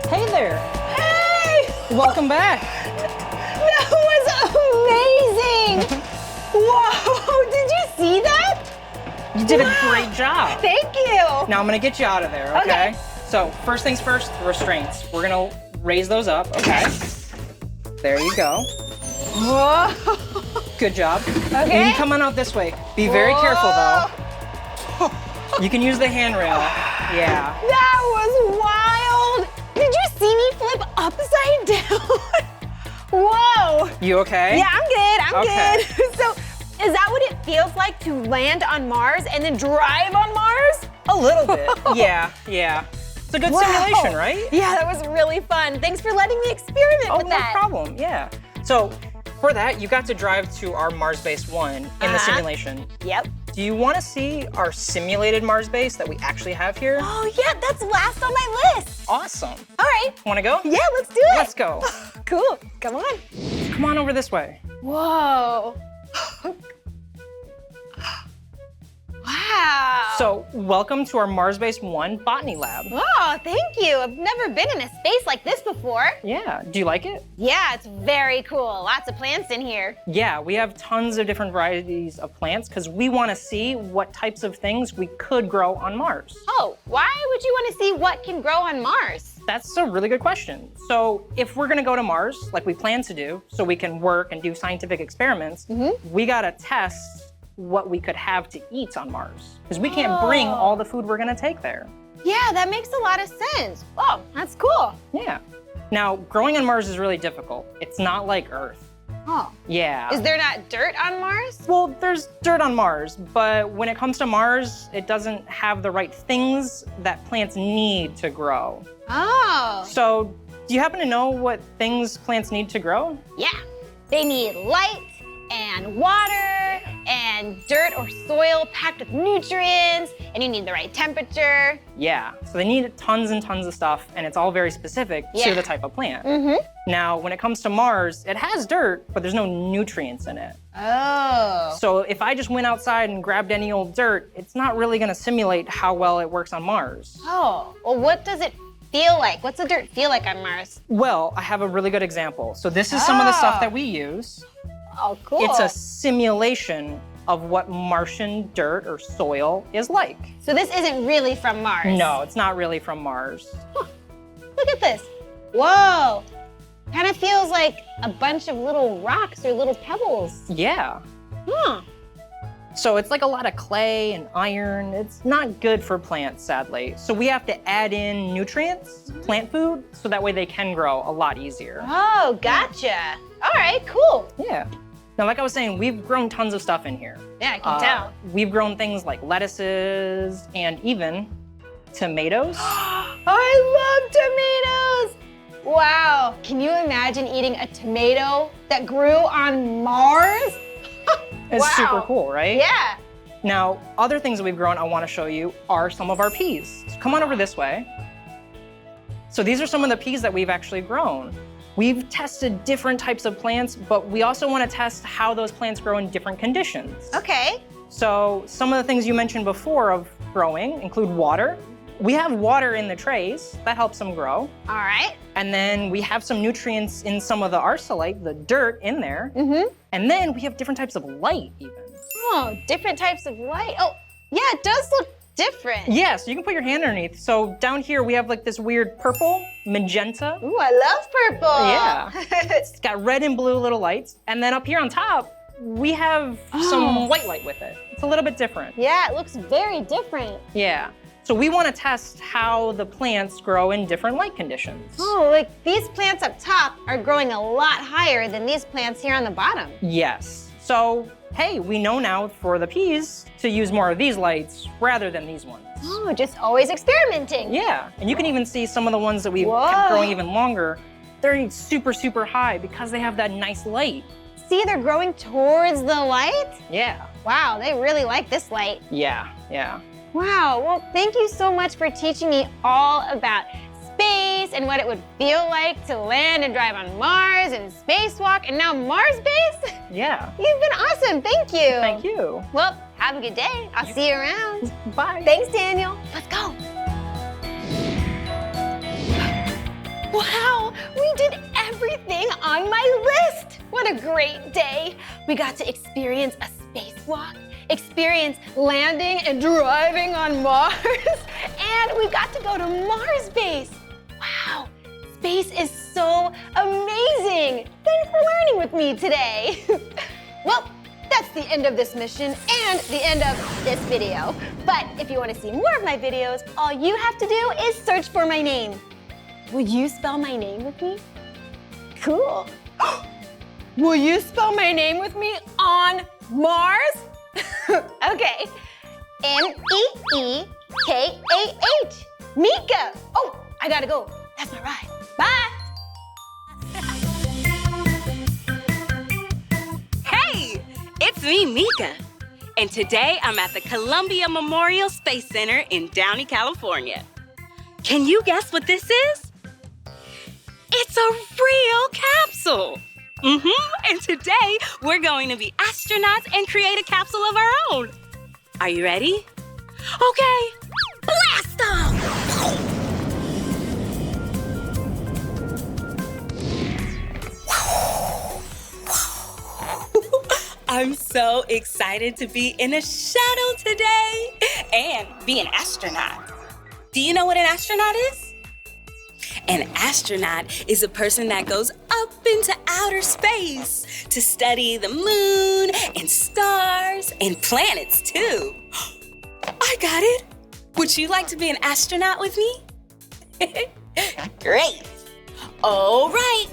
Hey there. Hey! Welcome back. That was amazing! Whoa, did you see that? You did a great job. Thank you. Now I'm gonna get you out of there, okay? So first things first, the restraints. We're gonna raise those up, okay? There you go. Whoa. Good job. Okay. You can come on out this way. Be very careful though. You can use the handrail. Yeah. That was wild. Did you see me flip upside down? Whoa. You okay? Yeah, I'm good. I'm Okay. good. So, is that what it feels like to land on Mars and then drive on Mars? A little bit. Yeah, yeah. It's a good simulation, right? Yeah, that was really fun. Thanks for letting me experiment with no that. problem. Yeah. So for that, you got to drive to our Mars Base 1 in the simulation. Yep. Do you want to see our simulated Mars base that we actually have here? Oh yeah, that's last on my list. Awesome. All right. Want to go? Yeah, let's do it. Let's go. Cool. Come on. Come on over this way. Whoa. Wow. So welcome to our Mars Base 1 botany lab. Oh, thank you. I've never been in a space like this before. Yeah, do you like it? Yeah, it's very cool. Lots of plants in here. Yeah, we have tons of different varieties of plants because we want to see what types of things we could grow on Mars. Oh, why would you want to see what can grow on Mars? That's a really good question. So if we're gonna go to Mars, like we plan to do, so we can work and do scientific experiments, we gotta test what we could have to eat on Mars. Because we can't bring all the food we're gonna take there. Yeah, that makes a lot of sense. Oh, that's cool. Yeah. Now, growing on Mars is really difficult. It's not like Earth. Oh. Yeah. Is there not dirt on Mars? Well, there's dirt on Mars, but when it comes to Mars, it doesn't have the right things that plants need to grow. Oh. So, do you happen to know what things plants need to grow? Yeah. They need light and water and dirt or soil packed with nutrients, and you need the right temperature. Yeah, so they need tons and tons of stuff, and it's all very specific to the type of plant. Now, when it comes to Mars, it has dirt, but there's no nutrients in it. Oh. So if I just went outside and grabbed any old dirt, it's not really gonna simulate how well it works on Mars. Oh, well, what does it feel like? What's the dirt feel like on Mars? Well, I have a really good example. So this is some of the stuff that we use. Oh, cool. It's a simulation of what Martian dirt or soil is like. So this isn't really from Mars? No, it's not really from Mars. Look at this. Whoa. Kind of feels like a bunch of little rocks or little pebbles. Yeah. Huh. So it's like a lot of clay and iron. It's not good for plants, sadly. So we have to add in nutrients, plant food, so that way they can grow a lot easier. Oh, gotcha. All right, cool. Yeah. Now, like I was saying, we've grown tons of stuff in here. Yeah, I can tell. We've grown things like lettuces and even tomatoes. I love tomatoes. Wow. Can you imagine eating a tomato that grew on Mars? It's Wow. super cool, right? Yeah. Now, other things that we've grown I want to show you are some of our peas. So come on over this way. So these are some of the peas that we've actually grown. We've tested different types of plants, but we also want to test how those plants grow in different conditions. Okay. So some of the things you mentioned before of growing include water. We have water in the trays, that helps them grow. All right. And then we have some nutrients in some of the arsenite, the dirt in there. Mm-hmm. And then we have different types of light even. Oh, different types of light. Oh, yeah, it does look different. Yeah, so you can put your hand underneath. So down here we have like this weird purple, magenta. Ooh, I love purple. Yeah. It's got red and blue little lights. And then up here on top, we have some white light with it. It's a little bit different. Yeah, it looks very different. Yeah. So we want to test how the plants grow in different light conditions. Oh, like these plants up top are growing a lot higher than these plants here on the bottom. Yes. So, hey, we know now for the peas to use more of these lights rather than these ones. Oh, just always experimenting. Yeah, and you can even see some of the ones that we've kept growing even longer. They're super, super high because they have that nice light. See, they're growing towards the light? Yeah. Wow, they really like this light. Yeah, yeah. Wow, well, thank you so much for teaching me all about space and what it would feel like to land and drive on Mars and spacewalk and now Mars base. Yeah. You've been awesome, thank you. Thank you. Well, have a good day. I'll see you around. Bye. Thanks, Daniel. Let's go. Wow, we did everything on my list. What a great day. We got to experience a spacewalk, experience landing and driving on Mars, and we got to go to Mars base. Wow, space is so amazing. Thanks for learning with me today. Well, that's the end of this mission and the end of this video. But if you want to see more of my videos, all you have to do is search for my name. Will you spell my name with me? Cool. Will you spell my name with me on Mars? Okay. M-E-E-K-A-H. Meekah. Oh, I gotta go. That's my ride. Bye. Hey, it's me, Meekah. And today I'm at the Columbia Memorial Space Center in Downey, California. Can you guess what this is? It's a real capsule. And today we're going to be astronauts and create a capsule of our own. Are you ready? Okay, blast off! I'm so excited to be in a shuttle today and be an astronaut. Do you know what an astronaut is? An astronaut is a person that goes up into outer space to study the moon and stars and planets too. I got it. Would you like to be an astronaut with me? Great. All right,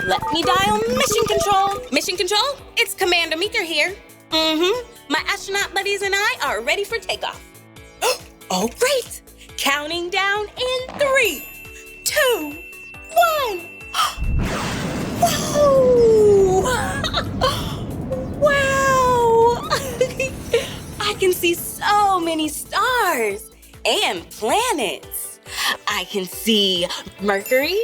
let me dial mission control. Mission control, it's Commander Meekah here. My astronaut buddies and I are ready for takeoff. Oh, great. Counting down in 3, 2, 1. Whoa! Wow! I can see so many stars and planets. I can see Mercury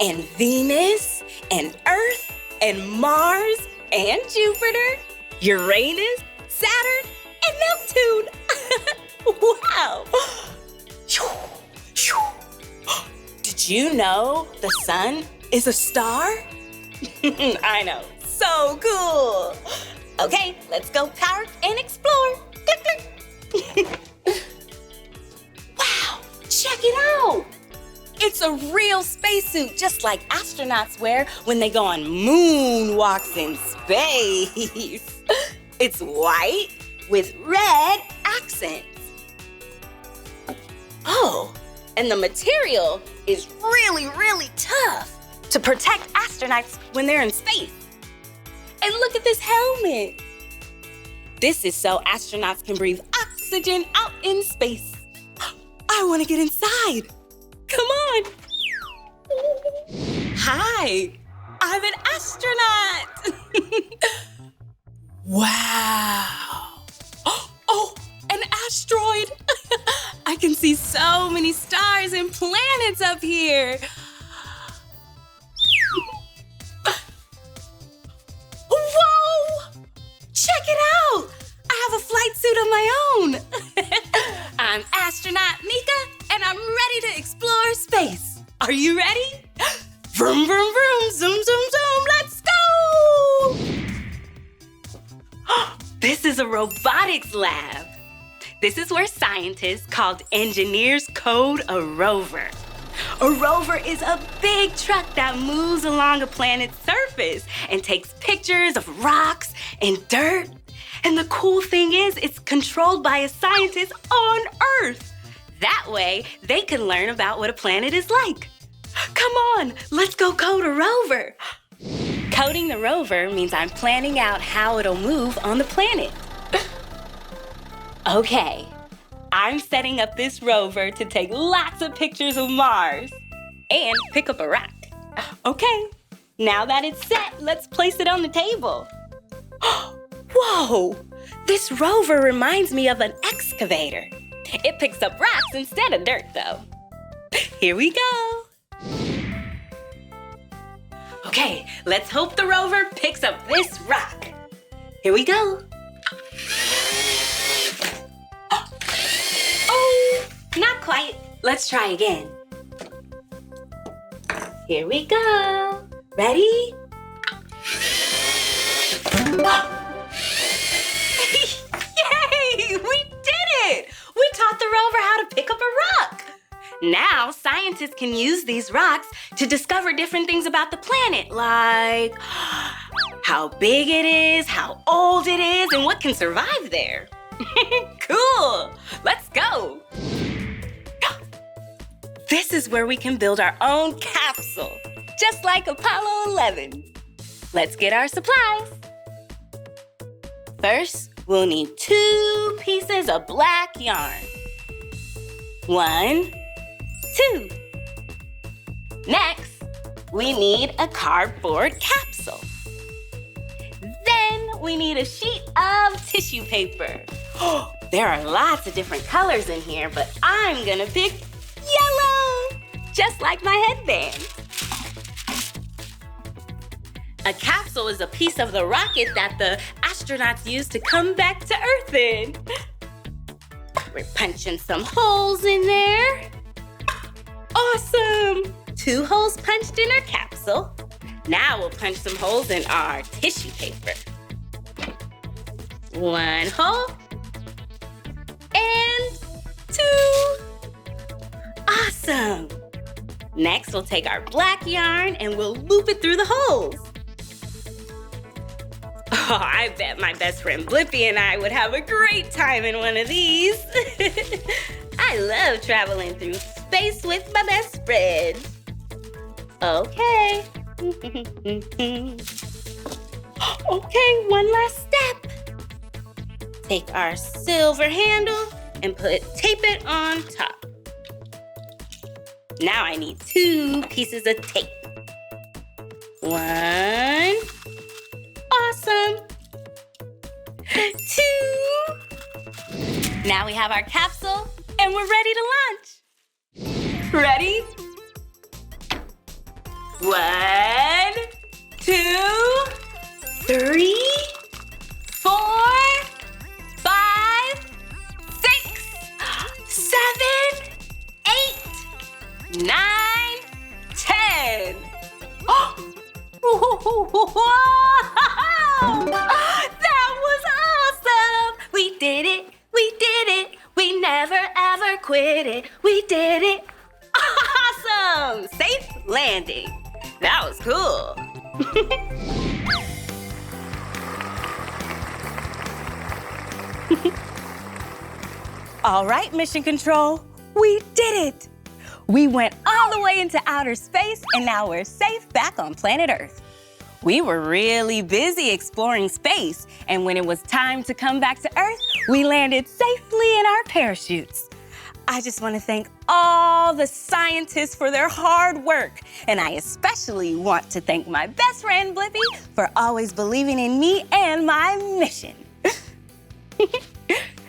and Venus and Earth and Mars and Jupiter, Uranus, Saturn, and Neptune. Wow! Did you know the sun is a star? I know, so cool. Okay, let's go park and explore. Wow, check it out. It's a real spacesuit, just like astronauts wear when they go on moonwalks in space. It's white with red accents. Oh, and the material is really, really tough to protect astronauts when they're in space. And look at this helmet. This is so astronauts can breathe oxygen out in space. I want to get inside. Come on. Hi, I'm an astronaut. Wow. Oh, an asteroid. I can see so many stars and planets up here. I'm astronaut Meekah, and I'm ready to explore space. Are you ready? Vroom, vroom, vroom, zoom, zoom, zoom, let's go! This is a robotics lab. This is where scientists called engineers code a rover. A rover is a big truck that moves along a planet's surface and takes pictures of rocks and dirt. And the cool thing is, it's controlled by a scientist on Earth. That way, they can learn about what a planet is like. Come on, let's go code a rover. Coding the rover means I'm planning out how it'll move on the planet. Okay, I'm setting up this rover to take lots of pictures of Mars and pick up a rock. Okay, now that it's set, let's place it on the table. Whoa, this rover reminds me of an excavator. It picks up rocks instead of dirt, though. Here we go. Okay, let's hope the rover picks up this rock. Here we go. Oh, not quite. Let's try again. Here we go. Ready? Yay! We did it! We taught the rover how to pick up a rock. Now, scientists can use these rocks to discover different things about the planet, like how big it is, how old it is, and what can survive there. Cool! Let's go! This is where we can build our own capsule, just like Apollo 11. Let's get our supplies. First, we'll need 2 pieces of black yarn. 1, 2. Next, we need a cardboard capsule. Then we need a sheet of tissue paper. There are lots of different colors in here, but I'm gonna pick yellow, just like my headband. A capsule is a piece of the rocket that the astronauts use to come back to Earth in. We're punching some holes in there. Awesome! 2 holes punched in our capsule. Now we'll punch some holes in our tissue paper. 1 hole. And 2. Awesome! Next, we'll take our black yarn and we'll loop it through the holes. Oh, I bet my best friend Blippi and I would have a great time in one of these. I love traveling through space with my best friend. Okay. Okay, one last step. Take our silver handle and tape it on top. Now I need 2 pieces of tape. 1. Awesome. 2. Now we have our capsule and we're ready to launch. Ready? 1, 2, 3, 4, 5, 6, 7, 8, 9, 10. Whoa! That was awesome! We did it! We did it! We never ever quit it! We did it! Awesome! Safe landing! That was cool! All right, Mission Control, we did it! We went all the way into outer space and now we're safe back on planet Earth. We were really busy exploring space, and when it was time to come back to Earth, we landed safely in our parachutes. I just want to thank all the scientists for their hard work, and I especially want to thank my best friend Blippi for always believing in me and my mission.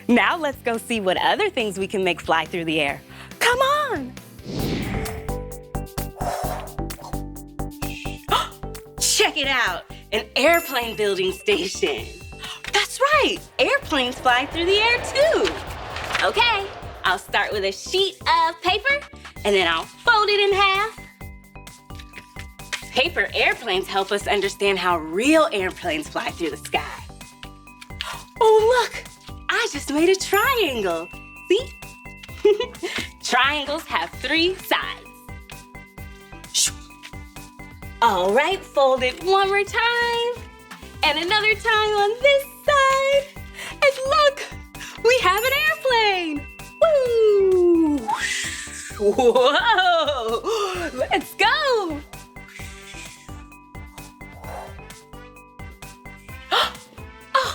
Now let's go see what other things we can make fly through the air. Come on! Check it out, an airplane building station. That's right, airplanes fly through the air too. Okay, I'll start with a sheet of paper, and then I'll fold it in half. Paper airplanes help us understand how real airplanes fly through the sky. Oh, look, I just made a triangle. See? Triangles have 3 sides. All right, fold it one more time, and another time on this side. And look, we have an airplane. Woo! Whoa! Let's go! Oh,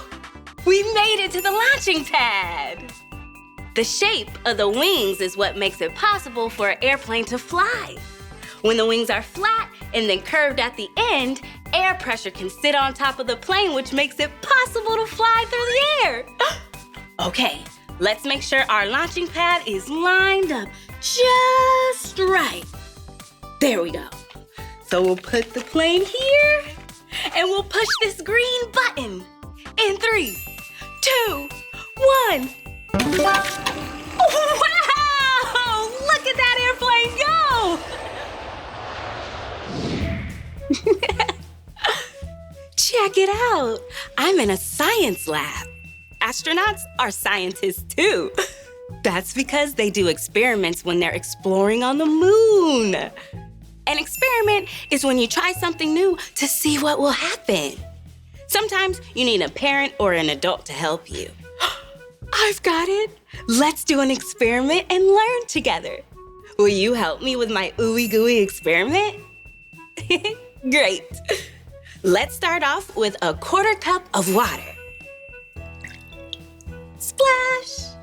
we made it to the launching pad. The shape of the wings is what makes it possible for an airplane to fly. When the wings are flat and then curved at the end, air pressure can sit on top of the plane, which makes it possible to fly through the air. Okay, let's make sure our launching pad is lined up just right. There we go. So we'll put the plane here, and we'll push this green button in 3, 2, 1. Wow! Look at that airplane go! Check it out. I'm in a science lab. Astronauts are scientists too. That's because they do experiments when they're exploring on the moon. An experiment is when you try something new to see what will happen. Sometimes you need a parent or an adult to help you. I've got it. Let's do an experiment and learn together. Will you help me with my ooey gooey experiment? Great. Let's start off with a 1/4 cup of water. Splash.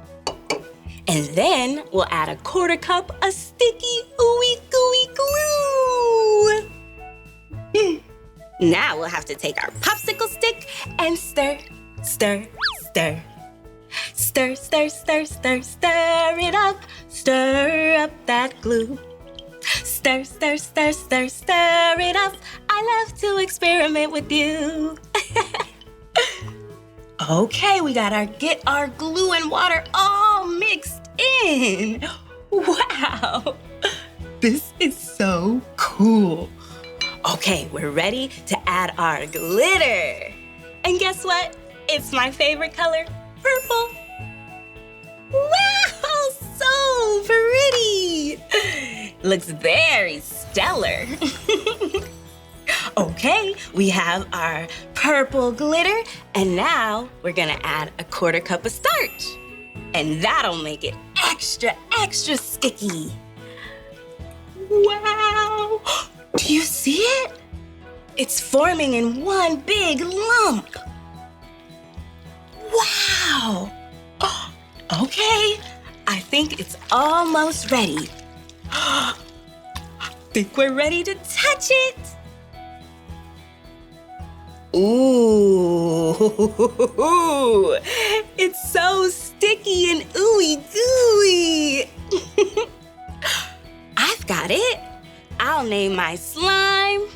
And then we'll add a 1/4 cup of sticky ooey gooey glue. Now we'll have to take our popsicle stick and stir, stir, stir. Stir, stir, stir, stir, stir it up. Stir up that glue. Stir, stir, stir, stir, stir it up. I love to experiment with you. Okay, we gotta get our glue and water all mixed in. Wow, this is so cool. Okay, we're ready to add our glitter. And guess what? It's my favorite color, purple. Wow, so pretty. Looks very stellar. Okay, we have our purple glitter, and now we're gonna add a 1/4 cup of starch. And that'll make it extra, extra sticky. Wow, do you see it? It's forming in one big lump. Wow. Okay, I think it's almost ready. Think we're ready to touch it. Ooh, it's so sticky and ooey gooey. I've got it. I'll name my slime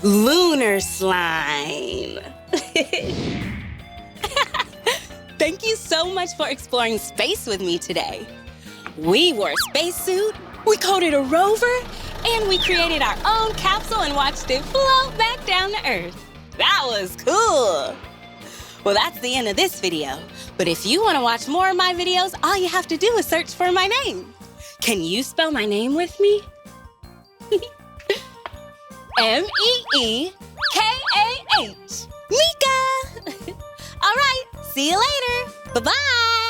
Lunar Slime. Thank you so much for exploring space with me today. We wore a spacesuit, we coded a rover, and we created our own capsule and watched it float back down to Earth. That was cool. Well, that's the end of this video. But if you want to watch more of my videos, all you have to do is search for my name. Can you spell my name with me? M-E-E-K-A-H. Meekah. All right, see you later. Bye-bye.